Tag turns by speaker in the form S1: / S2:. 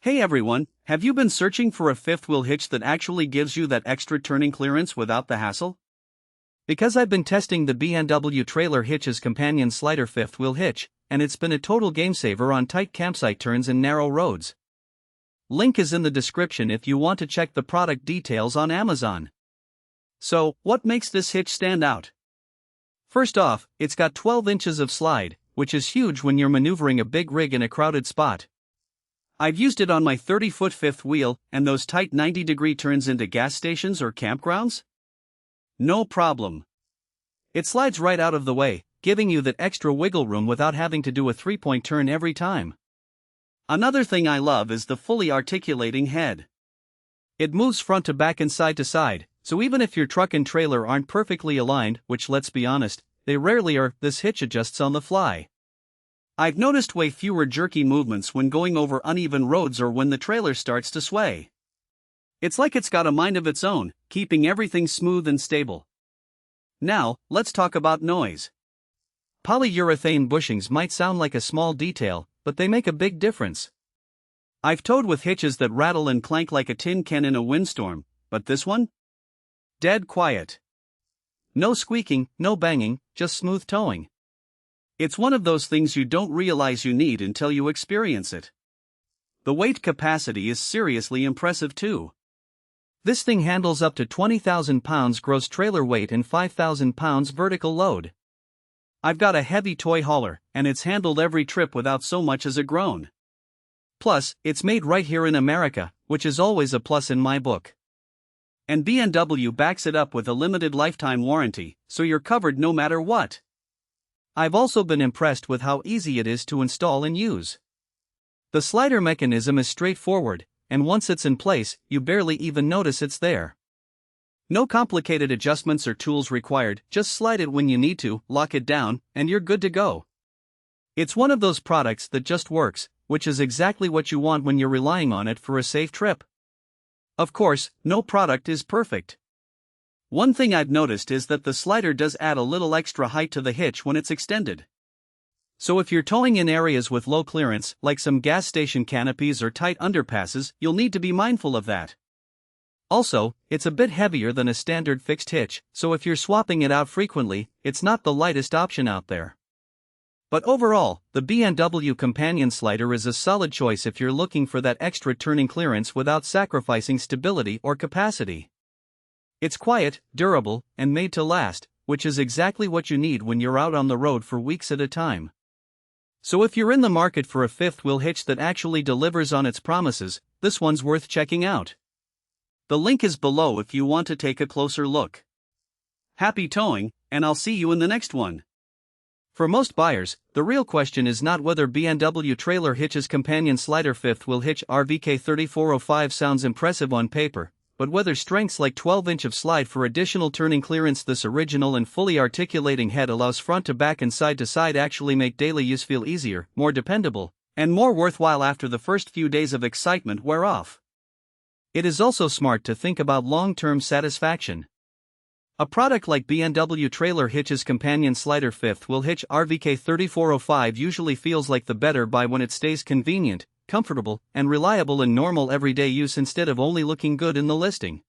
S1: Hey everyone, have you been searching for a fifth wheel hitch that actually gives you that extra turning clearance without the hassle? Because I've been testing the B&W Trailer Hitches companion slider fifth wheel hitch, and it's been a total game saver on tight campsite turns and narrow roads. Link is in the description if you want to check the product details on Amazon. So, what makes this hitch stand out? First off, it's got 12 inches of slide, which is huge when you're maneuvering a big rig in a crowded spot. I've used it on my 30-foot fifth wheel and those tight 90-degree turns into gas stations or campgrounds. No problem. It slides right out of the way, giving you that extra wiggle room without having to do a three-point turn every time. Another thing I love is the fully articulating head. It moves front to back and side to side, so even if your truck and trailer aren't perfectly aligned, which let's be honest, they rarely are, this hitch adjusts on the fly. I've noticed way fewer jerky movements when going over uneven roads or when the trailer starts to sway. It's like it's got a mind of its own, keeping everything smooth and stable. Now, let's talk about noise. Polyurethane bushings might sound like a small detail, but they make a big difference. I've towed with hitches that rattle and clank like a tin can in a windstorm, but this one? Dead quiet. No squeaking, no banging, just smooth towing. It's one of those things you don't realize you need until you experience it. The weight capacity is seriously impressive too. This thing handles up to 20,000 pounds gross trailer weight and 5,000 pounds vertical load. I've got a heavy toy hauler, and it's handled every trip without so much as a groan. Plus, it's made right here in America, which is always a plus in my book. And B&W backs it up with a limited lifetime warranty, so you're covered no matter what. I've also been impressed with how easy it is to install and use. The slider mechanism is straightforward, and once it's in place, you barely even notice it's there. No complicated adjustments or tools required, just slide it when you need to, lock it down, and you're good to go. It's one of those products that just works, which is exactly what you want when you're relying on it for a safe trip. Of course, no product is perfect. One thing I've noticed is that the slider does add a little extra height to the hitch when it's extended. So if you're towing in areas with low clearance, like some gas station canopies or tight underpasses, you'll need to be mindful of that. Also, it's a bit heavier than a standard fixed hitch, so if you're swapping it out frequently, it's not the lightest option out there. But overall, the B&W companion slider is a solid choice if you're looking for that extra turning clearance without sacrificing stability or capacity. It's quiet, durable, and made to last, which is exactly what you need when you're out on the road for weeks at a time. So if you're in the market for a fifth wheel hitch that actually delivers on its promises, this one's worth checking out. The link is below if you want to take a closer look. Happy towing, and I'll see you in the next one. For most buyers, the real question is not whether B&W Trailer Hitches companion slider fifth wheel hitch RVK 3405 sounds impressive on paper, but whether strengths like 12-inch of slide for additional turning clearance. This original and fully articulating head allows front to back and side to side actually make daily use feel easier, more dependable, and more worthwhile after the first few days of excitement wear off. It is also smart to think about long-term satisfaction. A product like B&W Trailer Hitches companion slider fifth wheel hitch RVK 3405 usually feels like the better buy when it stays convenient, comfortable, and reliable in normal everyday use instead of only looking good in the listing.